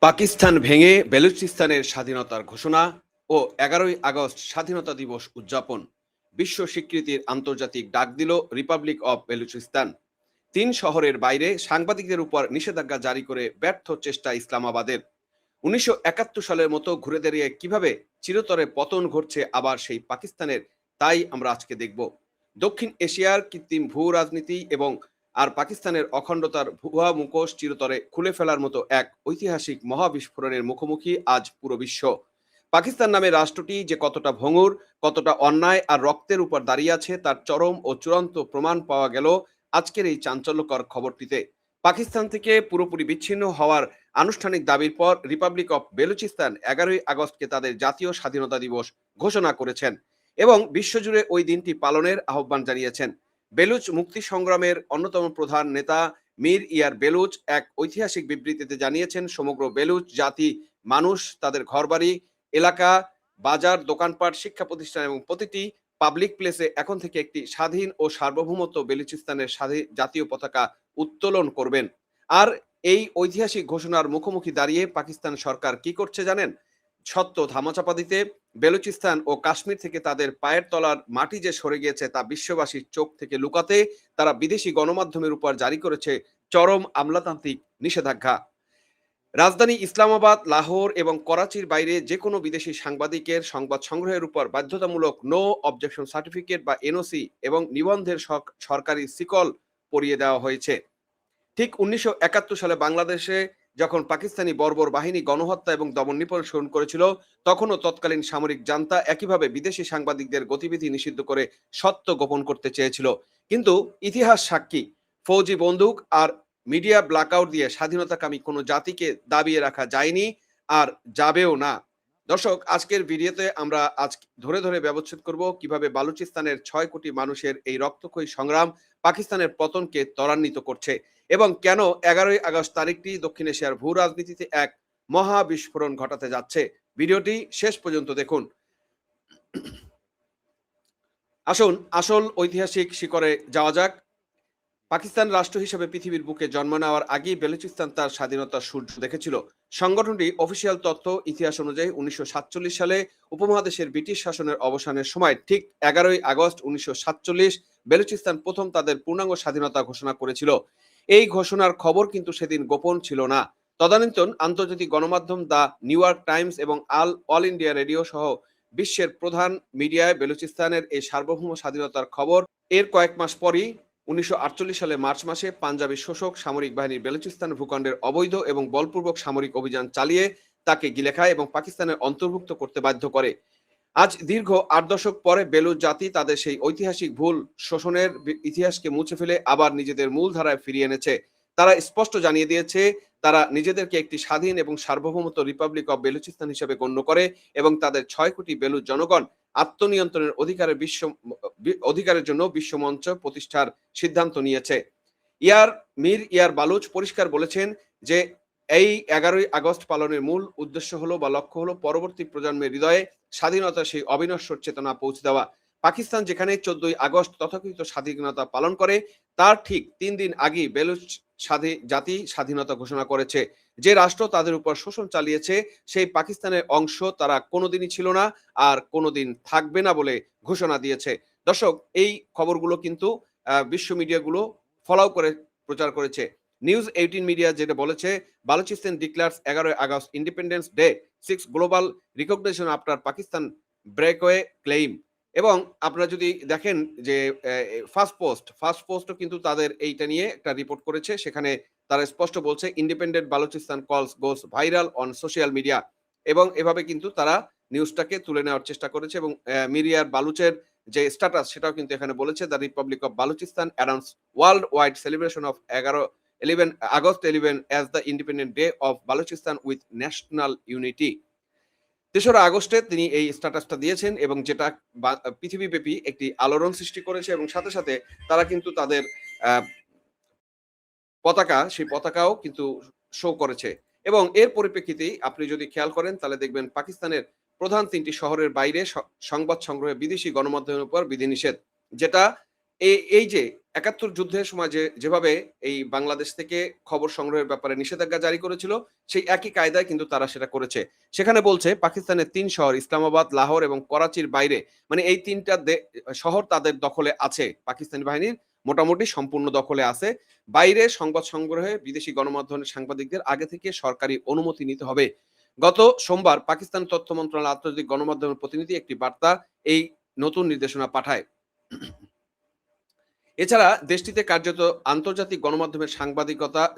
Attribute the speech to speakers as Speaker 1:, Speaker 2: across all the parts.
Speaker 1: পাকিস্তান ভেঙে বেলুচিস্তানের স্বাধীনতার ঘোষণা ও 11ই আগস্ট স্বাধীনতা দিবস উদযাপন। বিশ্ব স্বীকৃতির আন্তর্জাতিক ডাক দিল রিপাবলিক অব বেলুচিস্তান। 3 শহরের বাইরে সাংবাদিকদের উপর নিষেধাজ্ঞা জারি করে ব্যর্থ চেষ্টা ইসলামাবাদের। 1971 সালের মতো ঘুরে দাঁড়িয়ে কিভাবে চিরতরে পতন ঘটছে আবার সেই পাকিস্তানের, তাই আমরা আজকে দেখব। দক্ষিণ এশিয়ার কৃত্রিম ভূ রাজনীতি এবং পাকিস্তানের অখণ্ডতার ভুয়া মুখোশ চিরতরে খুলে ফেলার মতো এক ঐতিহাসিক মহাবিস্ফোরণের মুখোমুখি আজ পুরো বিশ্ব। পাকিস্তান নামে রাষ্ট্রটি যে কতটা ভঙ্গুর, কতটা অন্যায় আর রক্তের উপর দাঁড়িয়ে আছে তার চরম ও চূড়ান্ত প্রমাণ পাওয়া গেল আজকের এই চাঞ্চল্যকর খবরটিতে। পাকিস্তান থেকে পুরোপুরি বিচ্ছিন্ন হওয়ার আনুষ্ঠানিক দাবির পর রিপাবলিক অফ বেলুচিস্তান 11ই আগস্টকে তাদের জাতীয় স্বাধীনতা দিবস ঘোষণা করেছেন এবং বিশ্বজুড়ে ওই দিনটি পালনের আহ্বান জানিয়েছেন। বেলুচ মুক্তি সংগ্রামের অন্যতম প্রধান নেতা মীর ইয়ার বেলুচ এক ঐতিহাসিক বিবৃতিতে জানিয়েছেন, সমগ্র বেলুচ জাতি মানুষ তাদের ঘরবাড়ি, এলাকা, বাজার, দোকানপাট, শিক্ষা প্রতিষ্ঠান এবং প্রতিটি পাবলিক প্লেসে এখন থেকে একটি স্বাধীন ও সার্বভৌমত্ব বেলুচিস্তানের জাতীয় পতাকা উত্তোলন করবেন। আর এই ঐতিহাসিক ঘোষণার মুখোমুখি দাঁড়িয়ে পাকিস্তান সরকার কি করছে জানেন? সত্য ধামাচাপা দিতে, বেলুচিস্তান ও কাশ্মীর থেকে তাদের পায়ের তলার মাটি যে সরে গিয়েছে তা বিশ্ববাসীর চোখ থেকে লুকাতে তারা বিদেশি গণমাধ্যমের উপর জারি করেছে চরম আমলাতান্ত্রিক নিষেধাজ্ঞা। রাজধানী ইসলামাবাদ, লাহোর এবং করাচির বাইরে যে কোনো বিদেশি সাংবাদিকের সংবাদ সংগ্রহের উপর বাধ্যতামূলক নো অবজেকশন সার্টিফিকেট বা এনওসি এবং নিবন্ধের সরকারি শিকল পরিয়ে দেওয়া হয়েছে। ঠিক 1971 সালে বাংলাদেশে যখন পাকিস্তানি বর্বর বাহিনী গণহত্যা এবং দমন নিপীড়ন করেছিল, তখনও তৎকালীন সামরিক জান্তা একইভাবে বিদেশি সাংবাদিকদের গতিবিধি নিষিদ্ধ করে সত্য গোপন করতে চেয়েছিল। কিন্তু ইতিহাস সাক্ষী, ফৌজি বন্দুক আর মিডিয়া ব্ল্যাকআউট দিয়ে স্বাধীনতাকামী কোনো জাতিকে দাবিয়ে রাখা যায়নি, আর যাবেও না। দর্শক, আজকের ভিডিওতে আমরা আজ ধরে ধরে ব্যবচ্ছেদ করব কিভাবে বালুচিস্তানের 6 কোটি মানুষের এই রক্তক্ষয়ী সংগ্রাম পাকিস্তানের পতনকে ত্বরান্বিত করছে এবং কেন 11ই আগস্ট তারিখটি দক্ষিণ এশিয়ার ভূ রাজনীতিতে এক মহা বিস্ফোরণ ঘটাতে যাচ্ছে। ভিডিওটি শেষ পর্যন্ত দেখুন। আসুন আসল ঐতিহাসিক শিখরে যাওয়া যাক। পাকিস্তান রাষ্ট্র হিসেবে পৃথিবীর বুকে জন্ম নেওয়ার আগেই বেলুচিস্তান তার স্বাধীনতার সূর্য দেখেছিল। সংগঠনটি অফিসিয়াল তথ্য ইতিহাস অনুযায়ী 1947 সালে উপমহাদেশের ব্রিটিশ শাসনের অবসানের সময় ঠিক 11ই আগস্ট 1947 বেলুচিস্তান প্রথম তাদের পূর্ণাঙ্গ স্বাধীনতা ঘোষণা করেছিল। এই ঘোষণার খবর কিন্তু সেদিন গোপন ছিল না। তদানীন্তন আন্তর্জাতিক গণমাধ্যম দ্য নিউ ইয়র্ক টাইমস এবং অল ইন্ডিয়া রেডিও সহ বিশ্বের প্রধান মিডিয়ায় বেলুচিস্তানের এই সার্বভৌম স্বাধীনতার খবর এর কয়েক মাস পরই 1948 সালে মার্চ মাসে পাঞ্জাবি শোষক সামরিক বাহিনী বেলুচিস্তান ভূখণ্ডের অবৈধ এবং বলপূর্বক সামরিক অভিযান চালিয়ে তাকে গিলে খায় এবং পাকিস্তানের অন্তর্ভুক্ত করতে বাধ্য করে। আজ দীর্ঘ 8 দশক পরে বেলুচ জাতি তাদের সেই ঐতিহাসিক ভুল শোষণের ইতিহাসকে মুছে ফেলে আবার নিজেদের মূল ধারায় ফিরিয়ে এনেছে। তারা স্পষ্ট জানিয়ে দিয়েছে তারা নিজেদেরকে একটি স্বাধীন এবং সার্বভৌমত্ব রিপাবলিক অব বেলুচিস্তান হিসেবে গণ্য করে এবং তাদের 6 কোটি বেলুচ জনগণ আত্মনিয়ন্ত্রণের অধিকারের জন্য বিশ্বমঞ্চ প্রতিষ্ঠার সিদ্ধান্ত নিয়েছে। মীর ইয়ার বালুচ পরিষ্কার বলেছেন যে এই 11ই আগস্ট পালনের মূল উদ্দেশ্য হলো বা লক্ষ্য হলো পরবর্তী প্রজন্মের হৃদয়ে স্বাধীনতার সেই অবিনশ্বর চেতনা পৌঁছে দেওয়া। পাকিস্তান যেখানে 14ই আগস্ট তথাকথিত স্বাধীনতা পালন করে, তার ঠিক 3 দিন আগেই বেলুচ জাতি স্বাধীনতা ঘোষণা করেছে। যে রাষ্ট্র তাদের উপর শোষণ চালিয়েছে সেই পাকিস্তানের অংশ তারা কোনোদিনই ছিল না আর কোনোদিন থাকবে না বলে ঘোষণা দিয়েছে। দর্শক, এই খবরগুলো কিন্তু বিশ্ব মিডিয়াগুলো ফলাও করে প্রচার করেছে। নিউজ 18 মিডিয়া যেটা বলেছে, বালুচিস্তান ডিক্লার্স 11ই August independence day, 6 global recognition after Pakistan breakaway claim. এবং আপনারা যদি দেখেন যে ফার্স্ট পোস্টও কিন্তু তাদের এইটা নিয়ে একটা রিপোর্ট করেছে, সেখানে তারা স্পষ্ট বলছে ইন্ডিপেন্ডেন্ট বালুচিস্তান কলস গোস ভাইরাল অন সোশ্যাল মিডিয়া। এবং এভাবে কিন্তু তারা নিউজটাকে তুলে নেওয়ার চেষ্টা করেছে এবং মিরিয়ার বালুচের যে স্ট্যাটাস সেটাও কিন্তু এখানে বলেছে, the republic of Balochistan announce world wide celebration of 11 August 11 as the independent day of Balochistan with national unity. 3রা আগস্টে তিনি এই স্ট্যাটাসটা দিয়েছেন এবং যেটা পৃথিবীব্যাপী একটি আলোড়ন সৃষ্টি করেছে এবং সাথে সাথে তারা কিন্তু তাদের সেই পতাকাও কিন্তু শো করেছে। এবং এর পরিপ্রেক্ষিতেই আপনি যদি খেয়াল করেন তাহলে দেখবেন পাকিস্তানের প্রধান 3টি শহরের বাইরে সংবাদ সংগ্রহে বিদেশি গণমাধ্যমের উপর বিধিনিষেধ, যেটা এই যে ৭১ যুদ্ধের সময় যেভাবে এই বাংলাদেশ থেকে খবর সংগ্রহের ব্যাপারে নিষেধাজ্ঞা জারি করেছিল, সেই একই কায়দায় কিন্তু তারা সেটা করেছে। সেখানে বলছে পাকিস্তানের ৩ শহর ইসলামাবাদ, লাহোর এবং করাচির বাইরে, মানে এই ৩ টা শহর তাদের দখলে আছে। পাকিস্তানি বাহিনীর মোটামুটি সম্পূর্ণ দখলে আছে। বাইরে সংবাদ সংগ্রহে বিদেশি গণমাধ্যমের সাংবাদিকদের আগে থেকে সরকারি অনুমতি নিতে হবে। গত সোমবার পাকিস্তান তথ্য মন্ত্রণালয়ের আন্তর্জাতিক গণমাধ্যমের প্রতিনিধি একটি বার্তা এই নতুন নির্দেশনা পাঠায়। এছাড়া দেশটিতে কার্যত আন্তর্জাতিক গণমাধ্যমের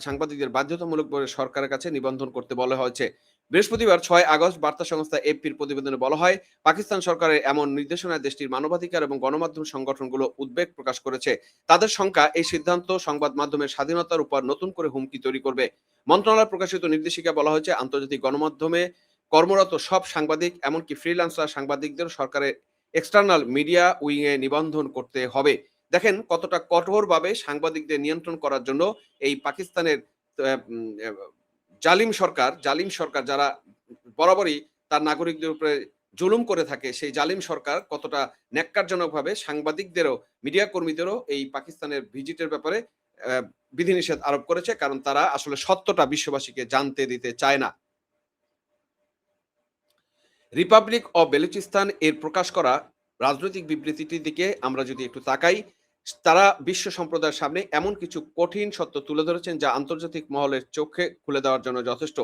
Speaker 1: সাংবাদিকদের বাধ্যতামূলকভাবে সরকারের কাছে নিবন্ধন করতে বলা হয়েছে। বৃহস্পতিবার ৬ আগস্ট বার্তা সংস্থা এফপির প্রতিবেদনে বলা হয়, পাকিস্তান সরকারের এমন নির্দেশনায় দেশটির মানবাধিকার এবং গণমাধ্যম সংগঠনগুলো উদ্বেগ প্রকাশ করেছে। তাদের শঙ্কা, এই সিদ্ধান্ত সংবাদ মাধ্যমের স্বাধীনতার উপর নতুন করে হুমকি তৈরি করবে। মন্ত্রণালয় প্রকাশিত নির্দেশিকা বলা হয়েছে, আন্তর্জাতিক গণমাধ্যমে কর্মরত সব সাংবাদিক, এমনকি ফ্রিল্যান্সার সাংবাদিকদের সরকারের এক্সটার্নাল মিডিয়া উইংয়ে নিবন্ধন করতে হবে। দেখেন কতটা কঠোরভাবে সাংবাদিকদের নিয়ন্ত্রণ করার জন্য এই পাকিস্তানের জালিম সরকার যারা বরাবরই তার নাগরিকদের উপরে জুলুম করে থাকে, সেই জালিম সরকার কতটা ন্যাক্কারজনকভাবে সাংবাদিকদেরও, মিডিয়া কর্মীদেরও এই পাকিস্তানের ভিজিটের ব্যাপারে বিধিনিষেধ আরোপ করেছে, কারণ তারা আসলে সত্যটা বিশ্ববাসীকে জানতে দিতে চায় না। রিপাবলিক অব বেলুচিস্তান এর প্রকাশ করা রাজনৈতিক বিবৃতিটির দিকে আমরা যদি একটু তাকাই, তারা বিশ্ব সম্প্রদায়ের সামনে এমন কিছু কঠিন সত্য তুলে ধরেছেন যা আন্তর্জাতিক মহলের চোখে খুলে দেওয়ার জন্য যথেষ্ট।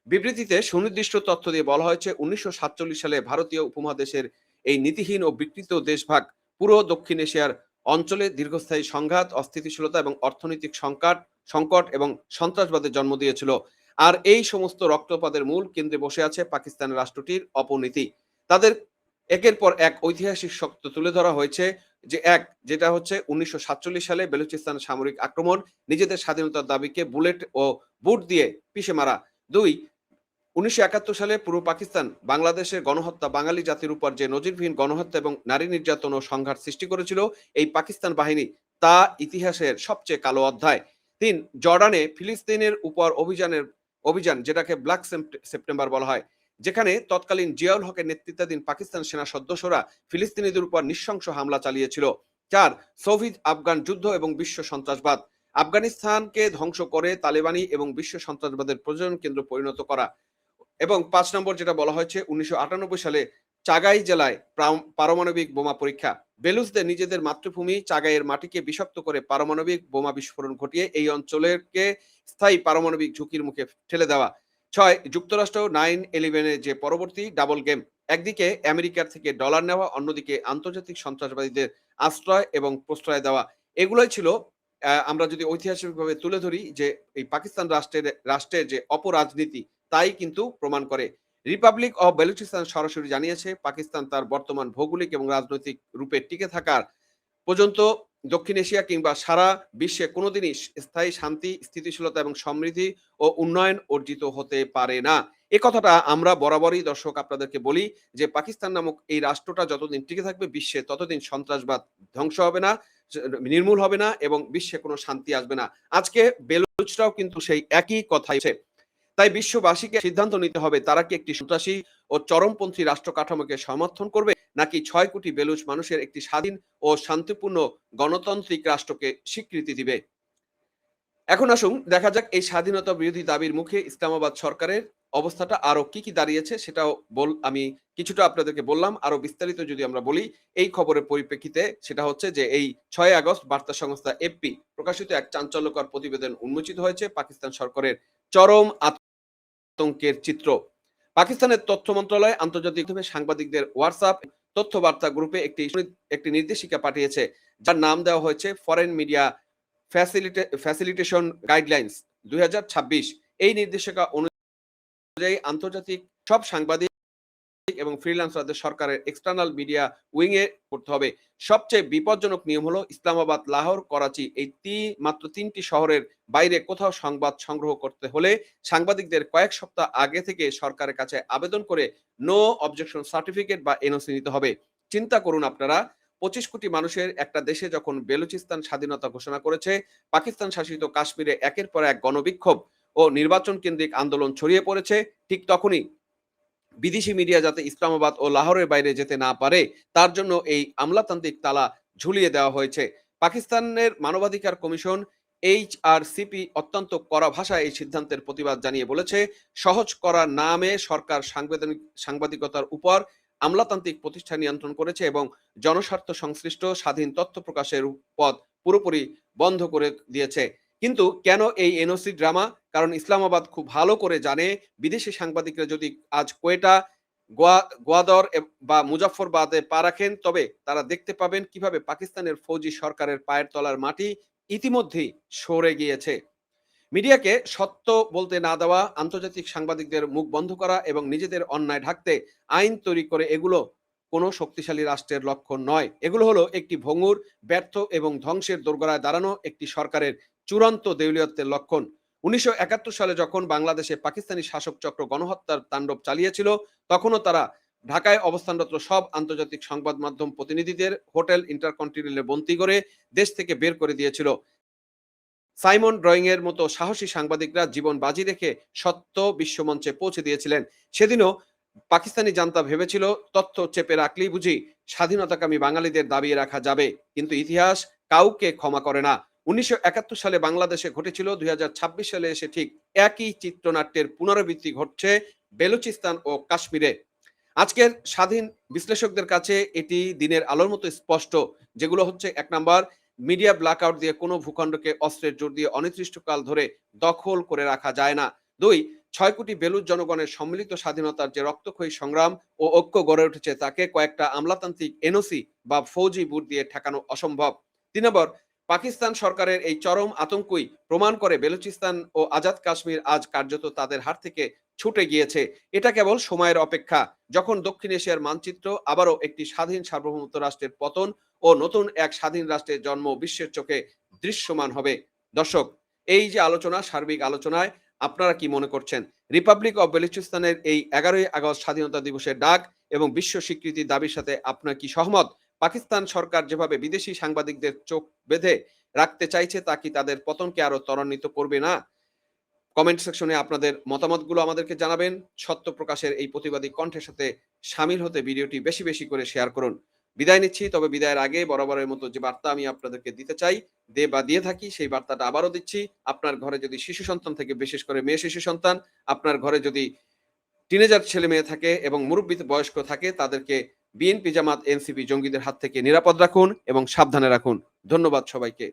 Speaker 1: বিবৃতিতে সুনির্দিষ্ট তথ্য দিয়ে বলা হয়েছে, ১৯৪৭ সালে ভারতীয় উপমহাদেশের এই নীতিহীন ও বিকৃত দেশভাগ পুরো দক্ষিণ এশিয়ার অঞ্চলে দীর্ঘস্থায়ী সংঘাত, অস্থিতিশীলতা এবং অর্থনৈতিক সংকট এবং সন্ত্রাসবাদের জন্ম দিয়েছিল। আর এই সমস্ত রক্তপাতের মূল কেন্দ্রে বসে আছে পাকিস্তান রাষ্ট্রটির অপনীতি। তাদের একের পর এক ঐতিহাসিক সত্য তুলে ধরা হয়েছে, যেটা হচ্ছে ১৯৪৭ সালে বেলুচিস্তান সামরিক আক্রমণ, নিজেদের স্বাধীনতার দাবিকে বুলেট ও বুট দিয়ে পিষে মারা। ২, ১৯৭১ সালে পুরো পাকিস্তান বাংলাদেশের গণহত্যা, বাঙালি জাতির উপর যে নজিরবিহীন গণহত্যা এবং নারী নির্যাতন ও সংঘাত সৃষ্টি করেছিল এই পাকিস্তান বাহিনী, তা ইতিহাসের সবচেয়ে কালো অধ্যায়। ৩, জর্ডানে ফিলিস্তিনের উপর অভিযান, যেটাকে ব্ল্যাক সেপ্টেম্বর বলা হয়, যেখানে তৎকালীন জিয়াউল হকের নেতৃত্বাধীন পাকিস্তান সেনা সদস্যরা ফিলিস্তিনিদের উপর নৃশংস হামলা চালিয়েছিল। ৪, সোভিয়েত আফগান যুদ্ধ এবং বিশ্ব সন্ত্রাসবাদ, আফগানিস্তানকে ধ্বংস করে তালেবানি এবং বিশ্ব সন্ত্রাসবাদের প্রজনন কেন্দ্র পরিণত করা। এবং ৫ নম্বর যেটা বলা হয়েছে, ১৯৯৮ সালে চাগাই জেলায় পারমাণবিক বোমা পরীক্ষা। বেলুচদের নিজেদের মাতৃভূমি চাগাইয়ের মাটিকে বিষাক্ত করে পারমাণবিক বোমা বিস্ফোরণ ঘটিয়ে এই অঞ্চলেরকে স্থায়ী পারমাণবিক ঝুঁকির মুখে ঠেলে দেওয়া। ৬, যুক্তরাষ্ট্র 9/11 যে পরবর্তী ডাবল গেম, একদিকে আমেরিকার থেকে ডলার নেওয়া, অন্যদিকে আন্তর্জাতিক সন্ত্রাসবাদীদের আশ্রয় এবং প্রশ্রয় দেওয়া। এগুলোই ছিল, আমরা যদি ঐতিহাসিকভাবে তুলে ধরি, যে এই পাকিস্তান রাষ্ট্রের যে অপরাজনীতি, তাই কিন্তু প্রমাণ করে। রিপাবলিক অব বেলুচিস্তান সরাসরি জানিয়েছে, পাকিস্তান তার বর্তমান ভৌগোলিক এবং রাজনৈতিক রূপে টিকে থাকার পর্যন্ত দক্ষিণ এশিয়া কিংবা সারা বিশ্বে কোনোদিনই স্থায়ী শান্তি, স্থিতিশীলতা এবং সমৃদ্ধি ও উন্নয়ন অর্জিত হতে পারে না। এ কথাটা আমরা বরাবরই দর্শক আপনাদেরকে বলি, যে পাকিস্তান নামক এই রাষ্ট্রটা যতদিন টিকে থাকবে বিশ্বে, ততদিন সন্ত্রাসবাদ ধ্বংস হবে না, নির্মূল হবে না এবং বিশ্বে কোনো শান্তি আসবে না। আজকে বেলুচরাও কিন্তু সেই একই কথাই। তাই বিশ্ববাসীকে সিদ্ধান্ত নিতে হবে, তারা কি একটি সন্ত্রাসী ও চরমপন্থী রাষ্ট্র কাঠামোকে সমর্থন করবে, নাকি ৬ কোটি বেলুচ মানুষের একটি স্বাধীন ও শান্তিপূর্ণ গণতান্ত্রিক রাষ্ট্রকে স্বীকৃতি দিবে। এখন আসুন দেখা যাক এই স্বাধীনতা বিরোধী দাবির মুখে ইসলামাবাদ সরকারের অবস্থাটা আরো কি দাঁড়িয়েছে, সেটাও আমি কিছুটা আপনাদেরকে বললাম। আরো বিস্তারিত যদি আমরা বলি এই খবরের পরিপ্রেক্ষিতে, সেটা হচ্ছে যে এই ৬ আগস্ট বার্তা সংস্থা এফপি প্রকাশিত এক চাঞ্চল্যকর প্রতিবেদন উন্মোচিত হয়েছে পাকিস্তান সরকারের চরম আতঙ্কের চিত্র। পাকিস্তানের তথ্য মন্ত্রণালয় আন্তর্জাতিক সাংবাদিকদের হোয়াটসঅ্যাপ তথ্য বার্তা গ্রুপে একটি নির্দেশিকা পাঠিয়েছে, যার নাম দেওয়া হয়েছে ফরেন মিডিয়া ফ্যাসিলিটেশন গাইডলাইন্স ২০২৬। এই নির্দেশিকা অনুযায়ী আন্তর্জাতিক সব সাংবাদিক এবং ফ্রিল্যান্সারদের সরকারের এক্সটার্নাল মিডিয়া উইংয়ে করতে হবে। সবচেয়ে বিপজ্জনক নিয়ম হলো ইসলামাবাদ, লাহোর, করাচি এই মাত্র ৩টি শহরের বাইরে কোথাও সংবাদ সংগ্রহ করতে হলে সাংবাদিকদের কয়েক সপ্তাহ আগে থেকে সরকারের কাছে আবেদন করে নো অবজেকশন সার্টিফিকেট বা এনওসি নিতে হবে। চিন্তা করুন আপনারা, ২৫ কোটি মানুষের একটা দেশে যখন বেলুচিস্তান স্বাধীনতা ঘোষণা করেছে, পাকিস্তান শাসিত কাশ্মীরে একের পর এক গণবিক্ষোভ ও নির্বাচন কেন্দ্রিক আন্দোলন ছড়িয়ে পড়েছে, ঠিক তখনই বিদেশি মিডিয়া যাতে ইসলামাবাদ ও লাহোরের বাইরে যেতে না পারে, তার জন্য এই আমলাতান্ত্রিক তালা ঝুলিয়ে দেওয়া হয়েছে। পাকিস্তানের মানবাধিকার কমিশন HRCP অত্যন্ত কড়া ভাষায় এই সিদ্ধান্তের প্রতিবাদ জানিয়ে বলেছে, সহজ করার নামে সরকার সাংবাদিকতার উপর আমলাতান্ত্রিক প্রতিষ্ঠান নিয়ন্ত্রণ করেছে এবং জনস্বার্থ সংশ্লিষ্ট স্বাধীন তথ্য প্রকাশের পথ পুরোপুরি বন্ধ করে দিয়েছে। কিন্তু কেন এই এনওসি ড্রামা? কারণ ইসলামাবাদ খুব ভালো করে জানে, বিদেশি সাংবাদিকরা যদি আজ কোয়েটা, গোয়াদর বা মুজাফফরবাদে পা রাখেন, তবে তারা দেখতে পাবেন কিভাবে পাকিস্তানের ফৌজি সরকারের পায়ের তলার মাটি ইতিমধ্যেই সরে গিয়েছে। মিডিয়াকে সত্য বলতে না দেওয়া, আন্তর্জাতিক সাংবাদিকদের মুখ বন্ধ করা এবং নিজেদের অন্যায় ঢাকতে আইন তৈরি করে, এগুলো কোনো শক্তিশালী রাষ্ট্রের লক্ষণ নয়। এগুলো হলো একটি ভঙ্গুর, ব্যর্থ এবং ধ্বংসের দোরগোড়ায় দাঁড়ানো একটি সরকারের চূড়ান্ত দেউলিয়ত্বের লক্ষণ। 1971 সালে যখন বাংলাদেশে পাকিস্তানি শাসক চক্র গণহত্যার তাণ্ডব চালিয়েছিল, তখনও তারা ঢাকায় অবস্থানরত সব আন্তর্জাতিক সংবাদ মাধ্যম প্রতিনিধিদের হোটেল ইন্টারকন্টিনেন্টালে বন্দী করে দেশ থেকে বের করে দিয়েছিল। সাইমন ড্রয়িং এর মতো সাহসী সাংবাদিকরা জীবন বাজি রেখে সত্য বিশ্বমঞ্চে পৌঁছে দিয়েছিলেন। সেদিনও পাকিস্তানি জান্তা ভেবেছিল তথ্য চেপে রাখলেই বুঝি স্বাধীনতাকামী বাঙালিদের দাবিয়ে রাখা যাবে, কিন্তু ইতিহাস কাউকে ক্ষমা করে না। 1971 সালে বাংলাদেশে ঘটেছিল, 2026 সালে এসে ঠিক একই চিত্রনাট্যের পুনরাবৃত্তি ঘটছে বেলুচিস্তান ও কাশ্মীরে। আজকের স্বাধীন বিশ্লেষকদের কাছে এটি দিনের আলোর মতো স্পষ্ট, যেগুলো হচ্ছে: 1 নাম্বার, মিডিয়া ব্ল্যাকআউট দিয়ে কোনো ভূখণ্ডকে অস্ত্রের জোর দিয়ে অনির্দিষ্টকাল ধরে দখল করে রাখা যায় না। 2, 6 কোটি বেলুচ জনগণের সম্মিলিত স্বাধীনতার যে রক্তক্ষয়ী সংগ্রাম ও ঐক্য গড়ে উঠেছে, তাকে কয়েকটা আমলাতান্ত্রিক এনওসি বা ফৌজি বুট দিয়ে ঠেকানো অসম্ভব। 3 নম্বর, পাকিস্তান সরকারের এই চরম আতঙ্কই প্রমাণ করে বেলুচিস্তান ও আজাদ কাশ্মীর আজ কার্যত তাদের হাত থেকে ছুটে গিয়েছে। এটা কেবল সময়ের অপেক্ষা, যখন দক্ষিণ এশিয়ার মানচিত্র আবারও একটি স্বাধীন সার্বভৌমত্ব রাষ্ট্রের পতন ও নতুন এক স্বাধীন রাষ্ট্রের জন্ম বিশ্বের চোখে দৃশ্যমান হবে। দর্শক, এই যে আলোচনা, সার্বিক আলোচনায় আপনারা কি মনে করছেন? রিপাবলিক অব বেলুচিস্তানের এই 11ই আগস্ট স্বাধীনতা দিবসের ডাক এবং বিশ্ব স্বীকৃতির দাবির সাথে আপনার কি সহমত? পাকিস্তান সরকার যেভাবে বিদেশি সাংবাদিকদের চোখ বেঁধে রাখতে চাইছে, তা কি তাদের পতনকে আরো ত্বরান্বিত করবে না? কমেন্ট সেকশনে আপনাদের মতামতগুলো আমাদেরকে জানাবেন। সত্য প্রকাশের এই প্রতিবাদী কণ্ঠের সাথে শামিল হতে ভিডিওটি বেশি বেশি করে শেয়ার করুন। বিদায় নিচ্ছি, তবে বিদায়ের আগে বরাবরের মতো যে বার্তা আমি আপনাদেরকে দিতে চাই, দিয়ে থাকি, সেই বার্তাটা আবারও দিচ্ছি। আপনার ঘরে যদি শিশু সন্তান থেকে, বিশেষ করে মেয়ে শিশু সন্তান, আপনার ঘরে যদি টিনেজার ছেলে মেয়ে থাকে এবং মুরব্বী বয়স্ক থাকে, তাদেরকে বিএনপি, জামাত, এনসিপি জঙ্গিদের হাত থেকে নিরাপদ রাখুন এবং সাবধানে রাখুন। ধন্যবাদ সবাইকে।